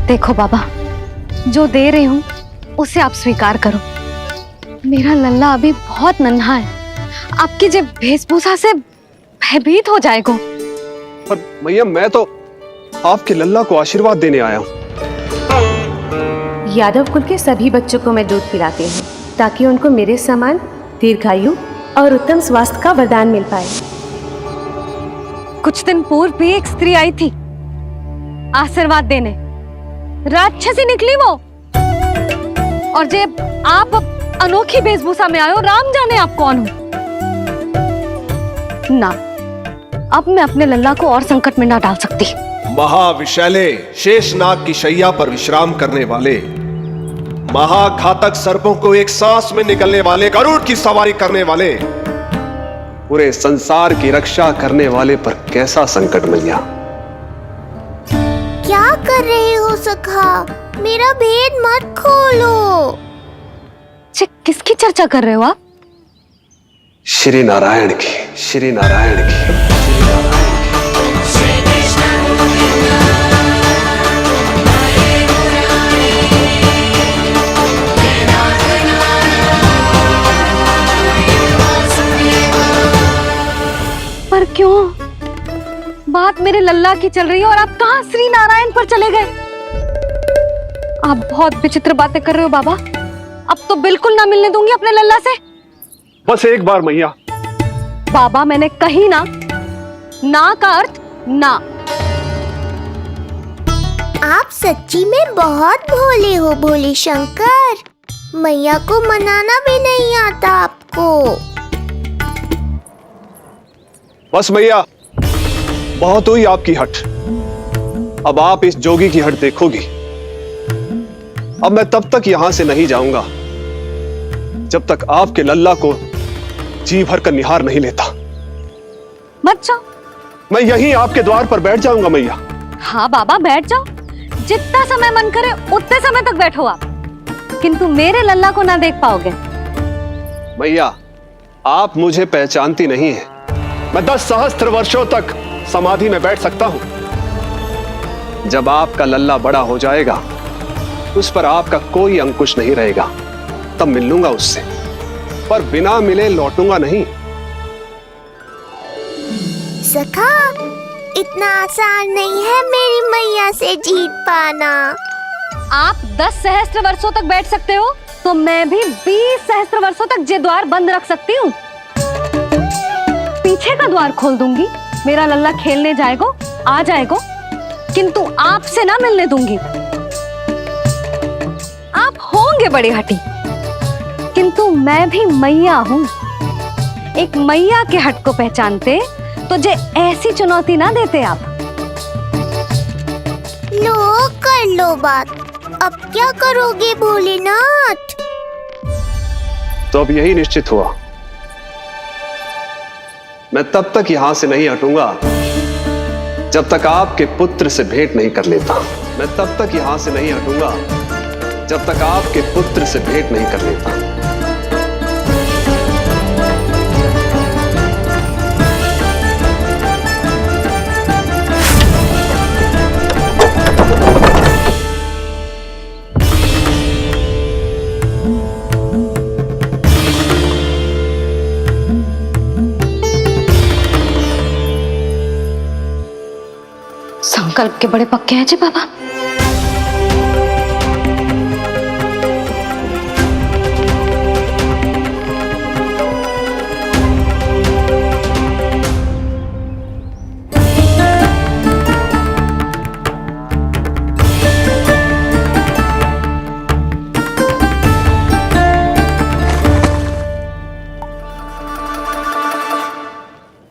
देखो बाबा, जो दे रही हूँ उसे आप स्वीकार करो। मेरा लल्ला अभी बहुत नन्हा है, आपकी जे वेशभूषा से भयभीत हो जाएगा। पर मैया, मैं तो आपके लल्ला को आशीर्वाद देने आया हूँ। यादव कुल के सभी बच्चों को मैं दूध पिलाती हूँ ताकि उनको मेरे समान दीर्घायु और उत्तम स्वास्थ्य का वरदान मिल पाए। कुछ दिन पूर्व भी एक स्त्री आई थी आशीर्वाद देने, राक्षसी निकली वो। और जब आप अनोखी वेशभूषा में आए हो, राम जाने आप कौन हो। ना, अब मैं अपने लल्ला को और संकट में ना डाल सकती। महाविशैले शेषनाग की शैया पर विश्राम करने वाले, महाघातक सर्पों को एक सांस में निकलने वाले, गरुड़ की सवारी करने वाले, पूरे संसार की रक्षा करने वाले पर कैसा संकट मैया। क्या कर रहे हो सखा? मेरा भेद मत खोलो। किसकी चर्चा कर रहे हो आप? श्री नारायण की, श्री नारायण की। पर क्यों? बात मेरे लल्ला की चल रही है और आप कहाँ श्री नारायण पर चले गए? आप बहुत विचित्र बातें कर रहे हो बाबा। अब तो बिल्कुल ना मिलने दूंगी अपने लल्ला से। बस एक बार मैया। बाबा, मैंने कही ना, ना का अर्थ ना। आप सच्ची में बहुत भोले हो भोले शंकर। मैया को मनाना भी नहीं आता आपको। बस मैया, बहुत हुई आपकी हट। अब आप इस जोगी की हट देखोगी। अब मैं तब तक यहां से नहीं जाऊंगा जब तक आपके लल्ला को जी भर कर निहार नहीं लेता। मत जाओ। मैं यहीं आपके द्वार पर बैठ जाऊंगा मैया। हाँ बाबा, बैठ जाओ। जितना समय मन करे उतने समय तक बैठो आप, किंतु मेरे लल्ला को ना देख पाओगे। मैया, आप मुझे पहचानती नहीं है। मैं 10 सहस्त्र वर्षों तक समाधि में बैठ सकता हूं। जब आपका लल्ला बड़ा हो जाएगा, उस पर आपका कोई अंकुश नहीं रहेगा, तब मिल लूंगा उससे, पर बिना मिले लौटूंगा नहीं। सखा, इतना आसान नहीं है मेरी मैया से जीत पाना। आप 10 सहस्त्र वर्षों तक बैठ सकते हो, तो मैं भी 20 सहस्त्र वर्षों तक ये द्वार बंद रख सकती हूँ। पीछे का द्वार खोल दूंगी, मेरा लल्ला खेलने जाएगा, आ जाएगा, किंतु आपसे ना मिलने दूंगी। आप होंगे बड़ी हठी, किंतु मैं भी मैया हूँ। एक मैया के हट को पहचानते तो जे ऐसी चुनौती ना देते आप। लो, कर लो बात। अब क्या करोगे भोलेनाथ? तो अब यही निश्चित हुआ, मैं तब तक यहां से नहीं हटूंगा जब तक आपके पुत्र से भेंट नहीं कर लेता। मैं तब तक यहां से नहीं हटूंगा जब तक आपके पुत्र से भेंट नहीं कर लेता। संकल्प के बड़े पक्के हैं जी बाबा।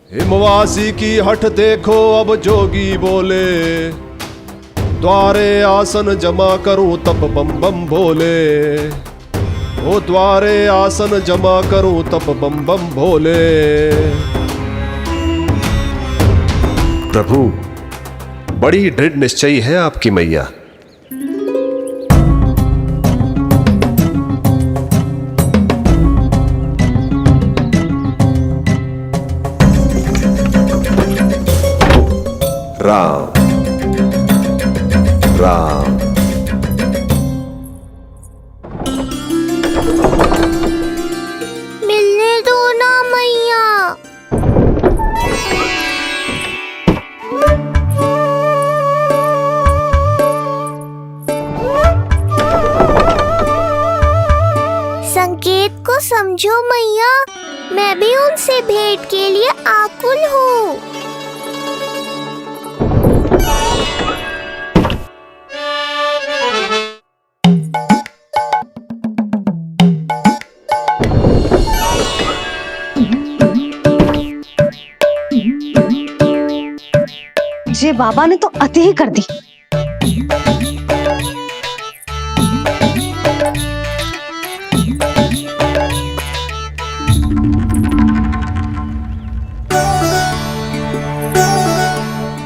हिमवासी की हठ देखो अब जोगी बोले, द्वारे आसन जमा करूं तब बम बम भोले। ओ द्वारे आसन जमा करूं तब बम बम भोले। प्रभु, बड़ी दृढ़ निश्चयी है आपकी मैया। राम राम समझो मैया, मैं भी उनसे भेंट के लिए आकुल हूँ। जे बाबा ने तो अति ही कर दी।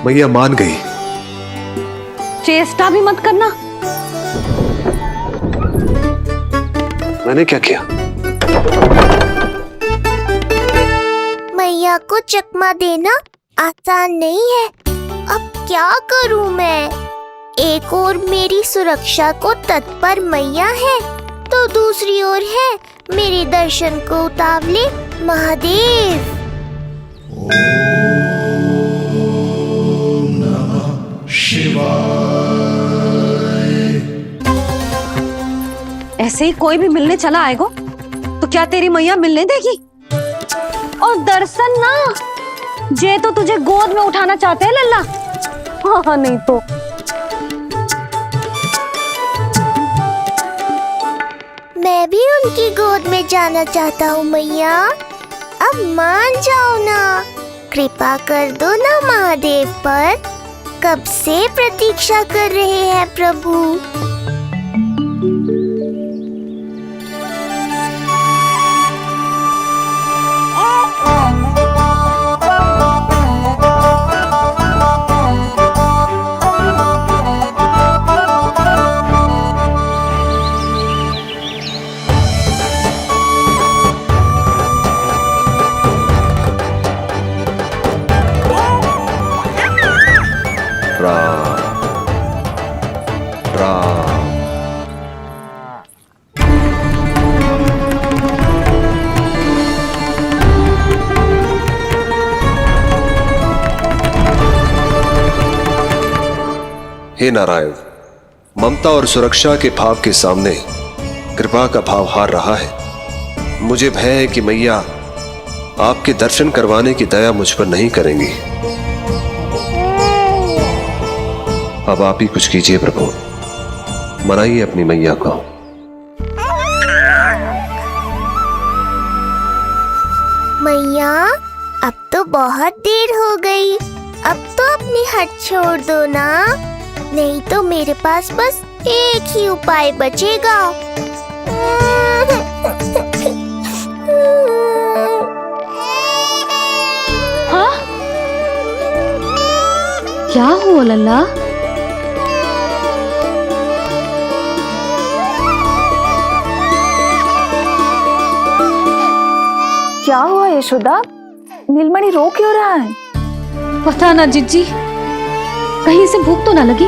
मैया मान गई। चेष्टा भी मत करना। मैंने क्या किया? मैया को चकमा देना आसान नहीं है। अब क्या करूं मैं? एक ओर मेरी सुरक्षा को तत्पर मैया है, तो दूसरी ओर है मेरे दर्शन को उतावले महादेव। ऐसे ही कोई भी मिलने चला आएगा तो क्या तेरी मैया मिलने देगी? और दर्शन ना, जे तो तुझे गोद में उठाना चाहते हैं लल्ला। हाँ नहीं तो मैं भी उनकी गोद में जाना चाहता हूँ मैया। अब मान जाओ ना, कृपा कर दो ना महादेव पर। कब से प्रतीक्षा कर रहे हैं प्रभु। हे नारायण, ममता और सुरक्षा के भाव के सामने कृपा का भाव हार रहा है। मुझे भय है कि मैया आपके दर्शन करवाने की दया मुझ पर नहीं करेंगी। अब आप ही कुछ कीजिए प्रभु, मनाइए अपनी मैया को। मैया, अब तो बहुत देर हो गई। अब तो अपनी हट छोड़ दो ना, नहीं तो मेरे पास बस एक ही उपाय बचेगा। हाँ? क्या हुआ लल्ला? क्या हुआ यशोदा? नीलमणि रो क्यों रहा है? पता ना जिज्जी, कहीं से भूख तो ना लगी?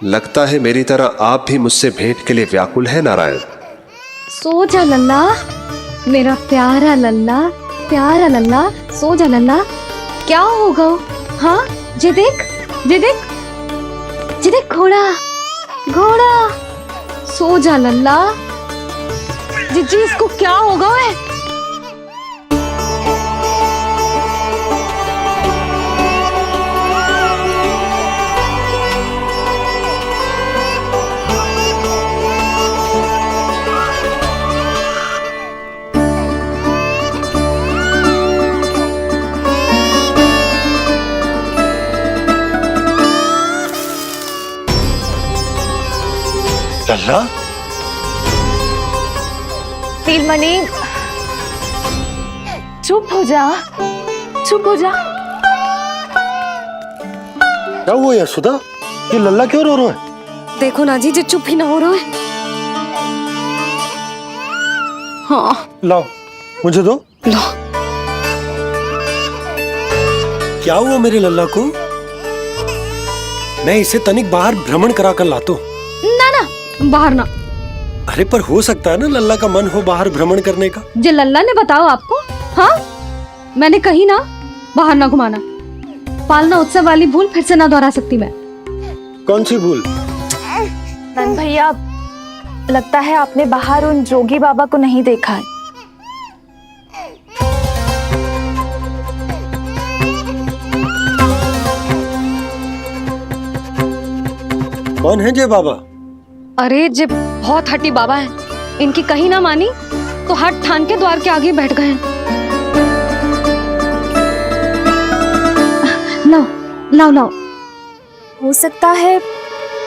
लगता है मेरी तरह आप भी मुझसे भेंट के लिए व्याकुल है नारायण। सो जा लल्ला, मेरा प्यारा लल्ला, प्यारा लल्ला, सो जा लल्ला। क्या होगा? हाँ, जे देख, जे देख, जे देख, घोड़ा, घोड़ा। सो जा लल्ला। जिज्जी, इसको क्या होगा? है लल्ला, नीलमणि, चुप हो जा, चुप हो जा। क्या हुआ यशोदा? ये लल्ला क्यों रो रहा है? देखो ना जी, जे चुप ही ना हो रहा है। हाँ, लाओ, मुझे दो। लो। क्या हुआ मेरे लल्ला को? मैं इसे तनिक बाहर भ्रमण करा कर लाता हूँ। ना ना, बाहर ना। अरे पर हो सकता है ना लल्ला का मन हो बाहर भ्रमण करने का। जे लल्ला ने बताओ आपको? हाँ, मैंने कही ना बाहर ना घुमाना। पालना उत्सव वाली भूल फिर से ना दोहरा सकती मैं। कौन सी भूल? नंद भैया, लगता है आपने बाहर उन जोगी बाबा को नहीं देखा है। कौन है जय बाबा? अरे जे बहुत हट्टी बाबा हैं। इनकी कहीं ना मानी तो हट ठान के द्वार के आगे बैठ गए हैं। लाओ लाओ लाओ। हो सकता है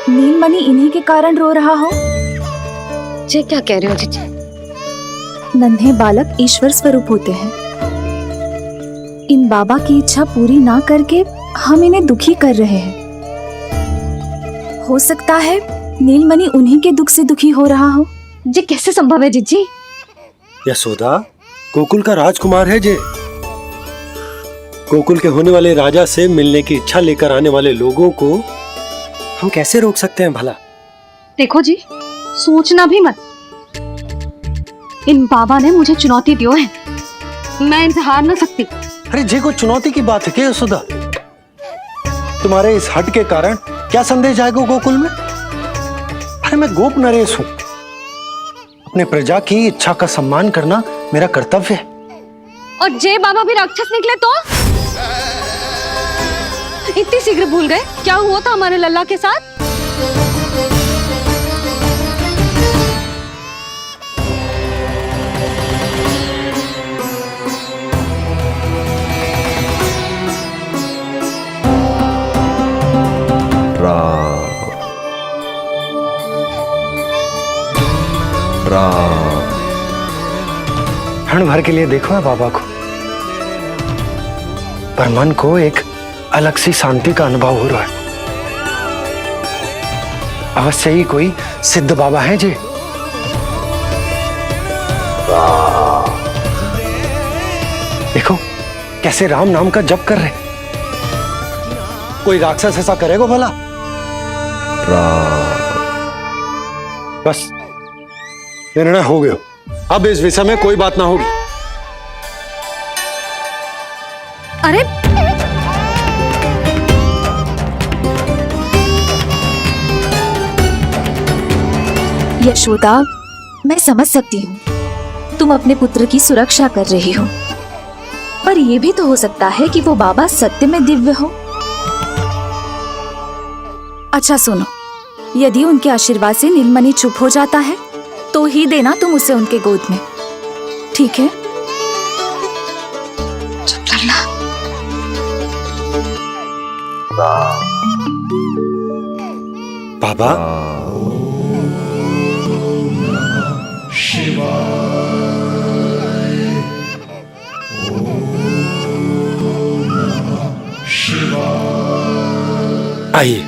नीलमणि इन्हीं के कारण रो रहा हो। जे क्या कह रहे हो जीजी? नन्हे बालक ईश्वर स्वरूप होते हैं। इन बाबा की इच्छा पूरी ना करके हम इन्हें दुखी कर रहे हैं। हो सकता है नीलमणि उन्हीं के दुख से दुखी हो रहा हो। जे कैसे संभव है जीजी? यशोदा, गोकुल का राजकुमार है जे। गोकुल के होने वाले राजा से मिलने की इच्छा लेकर आने वाले लोगों को हम कैसे रोक सकते हैं भला? देखो जी, सोचना भी मत। इन बाबा ने मुझे चुनौती दियो है, मैं इनसे हार ना सकती। अरे जे कोई चुनौती की बात है क्या यशोदा? तुम्हारे इस हट के कारण क्या संदेश जाएगा गोकुल में? अरे मैं गोप नरेश हूं। अपने प्रजा की इच्छा का सम्मान करना मेरा कर्तव्य है। और जे बाबा भी राक्षस निकले तो? इतनी शीघ्र भूल गए क्या हुआ था हमारे लल्ला के साथ? क्षण भर के लिए देखो है बाबा को, पर मन को एक अलग सी शांति का अनुभव हो रहा है। अवश्य ही कोई सिद्ध बाबा हैं जी। देखो कैसे राम नाम का जप कर रहे। कोई राक्षस ऐसा करेगा भला? बस निर्णय हो गया, अब इस विषय में कोई बात ना होगी। अरे यशोदा, मैं समझ सकती हूँ तुम अपने पुत्र की सुरक्षा कर रही हो, पर यह भी तो हो सकता है कि वो बाबा सत्य में दिव्य हो। अच्छा सुनो, यदि उनके आशीर्वाद से नीलमणि चुप हो जाता है तो ही देना तुम उसे उनके गोद में, ठीक है? चुप लल्ला। बाबा, आइए।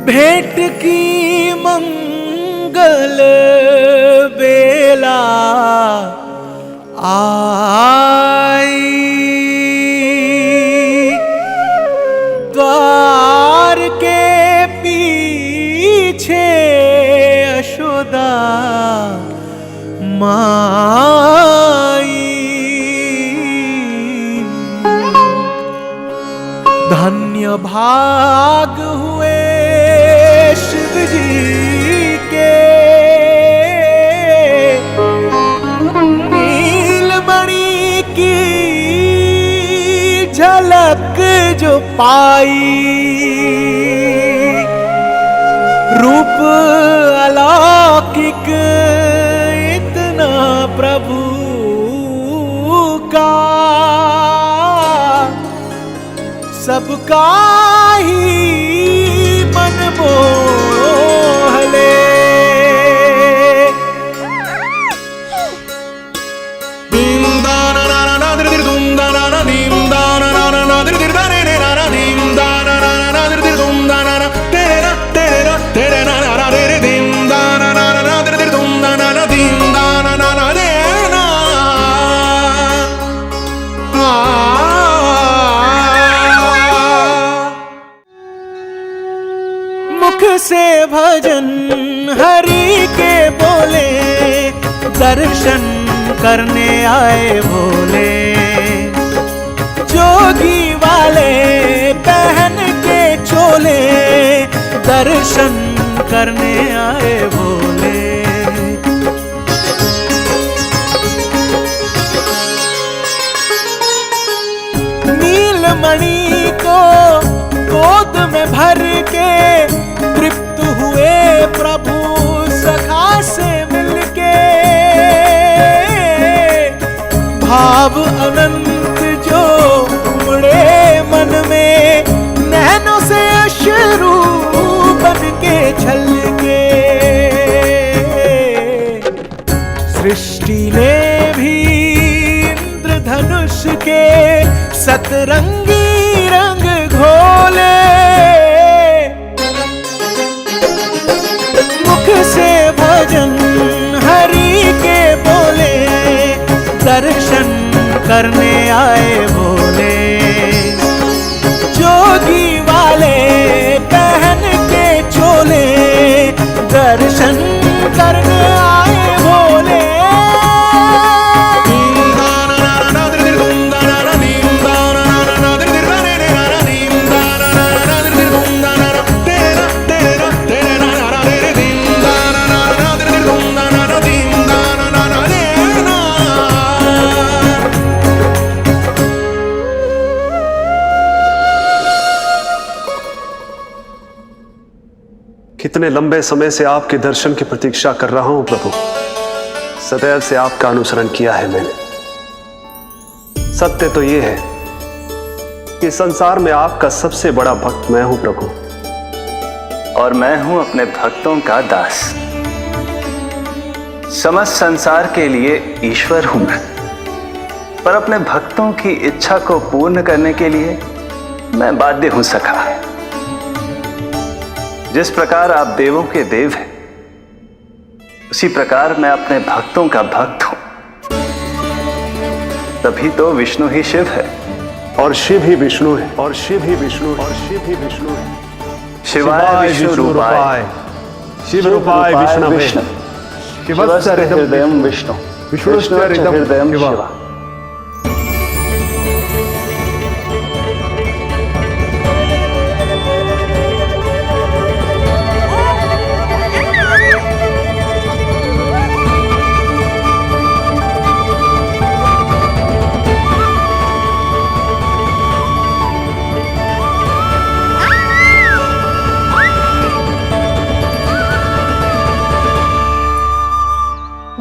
भेंट की मंगल बेला आई, द्वार के पीछे यशोदा माई। धन्य भाग हुए शिव जी के, नीलमणि की झलक जो पाई, रूप अलौकिक इतना प्रभु का, सबका ही मन मोह ले। मुख से भजन हरि के बोले, दर्शन करने आए भोले। जोगी वाले पहन के चोले, दर्शन करने आए भोले। नीलमणि को गोद में भर के तृप्त हुए प्रभु सखा से मिलके। भाव अनंत जो उमड़े मन में, नैनों से अश्रु बन के छलके। सृष्टि ने भी इंद्रधनुष के सतरंगी रंग घोले। मुख से भजन हरि के बोले, दर्शन करने आए भोले। जोगी वाले पहन के चोले, दर्शन करने आए भोले। कितने लंबे समय से आपके दर्शन की प्रतीक्षा कर रहा हूं प्रभु। सदैव से आपका अनुसरण किया है मैंने। सत्य तो यह है कि संसार में आपका सबसे बड़ा भक्त मैं हूं प्रभु, और मैं हूं अपने भक्तों का दास। समस्त संसार के लिए ईश्वर हूं मैं, पर अपने भक्तों की इच्छा को पूर्ण करने के लिए मैं बाध्य हूं सखा। जिस प्रकार आप देवों के देव हैं, उसी प्रकार मैं अपने भक्तों का भक्त हूं। तभी तो विष्णु ही शिव है, और शिव ही विष्णु है, और शिव ही विष्णु है, और शिव ही विष्णु है। शिवाय विष्णु रूपाय, शिव रूपाय विष्णवे, शिवस्य हृदयं विष्णु, विष्णुश्च हृदयं शिवा।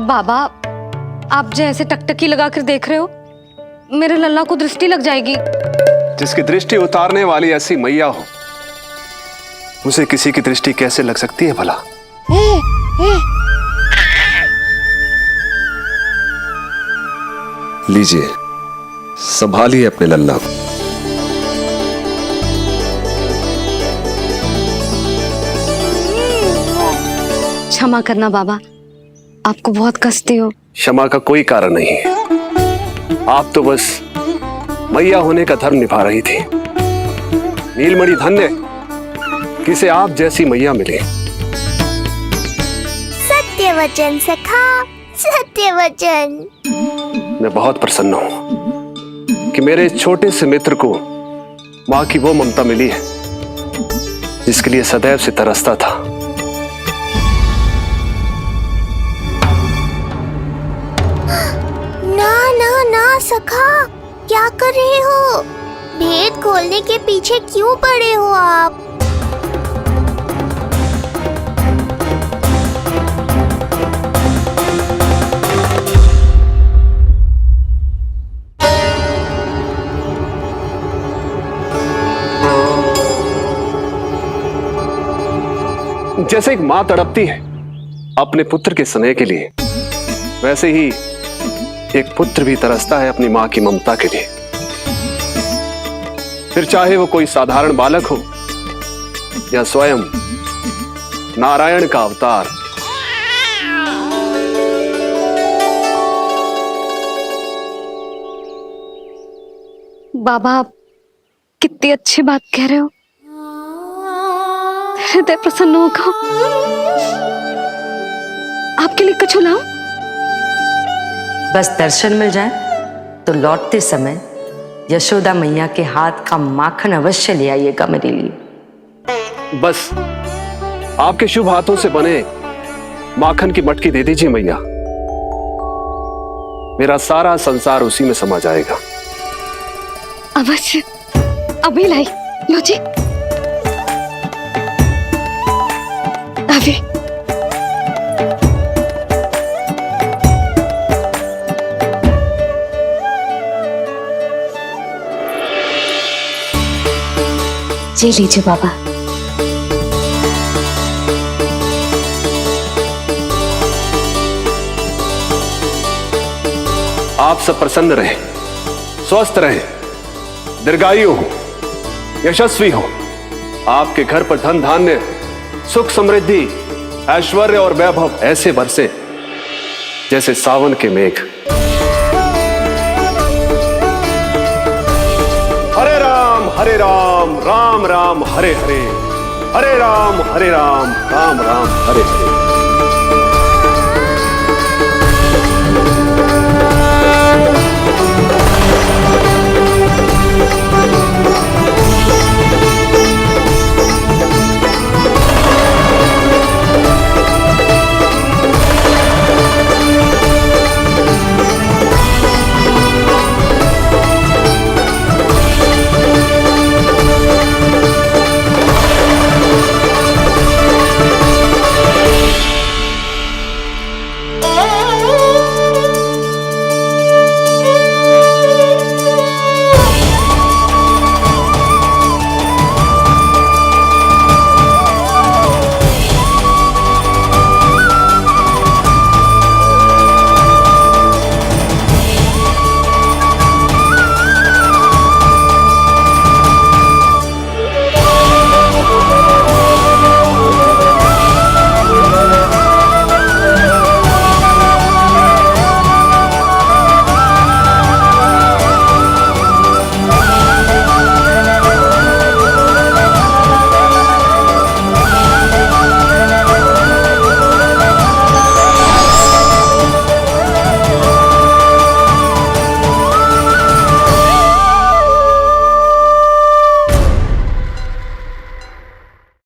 बाबा, आप जैसे टकटकी लगाकर देख रहे हो, मेरे लल्ला को दृष्टि लग जाएगी। जिसकी दृष्टि उतारने वाली ऐसी मैया हो, उसे किसी की दृष्टि कैसे लग सकती है भला? लीजिए, संभालिए अपने लल्ला को। क्षमा करना बाबा, आपको बहुत कष्ट हो। क्षमा का कोई कारण नहीं है। आप तो बस मैया होने का धर्म निभा रही थी। नीलमणि धन्य किसे आप जैसी मैया मिले। सत्य वचन सखा, सत्य वचन। मैं बहुत प्रसन्न हूं कि मेरे छोटे से मित्र को मां की वो ममता मिली है जिसके लिए सदैव से तरसता था। ना ना ना सखा, क्या कर रहे हो? भेद खोलने के पीछे क्यों पड़े हो आप? जैसे एक मां तड़पती है अपने पुत्र के स्नेह के लिए, वैसे ही एक पुत्र भी तरसता है अपनी मां की ममता के लिए। फिर चाहे वो कोई साधारण बालक हो या स्वयं नारायण का अवतार। बाबा, आप कितनी अच्छी बात कह रहे हो। हृदय प्रसन्न होगा। आपके लिए कछु लाऊं? बस दर्शन मिल जाए तो लौटते समय यशोदा मैया के हाथ का माखन अवश्य ले आइएगा मेरे लिए। बस आपके शुभ हाथों से बने माखन की मटकी दे दीजिए मैया, मेरा सारा संसार उसी में समा जाएगा। अवश्य, अभी लाई। लो जी, अभी। जी लीजिए बाबा। आप सब प्रसन्न रहें, स्वस्थ रहें, दीर्घायु हो, यशस्वी हो। आपके घर पर धन धान्य, सुख समृद्धि, ऐश्वर्य और वैभव ऐसे बरसे जैसे सावन के मेघ। हरे राम राम राम हरे हरे, हरे राम राम राम हरे हरे।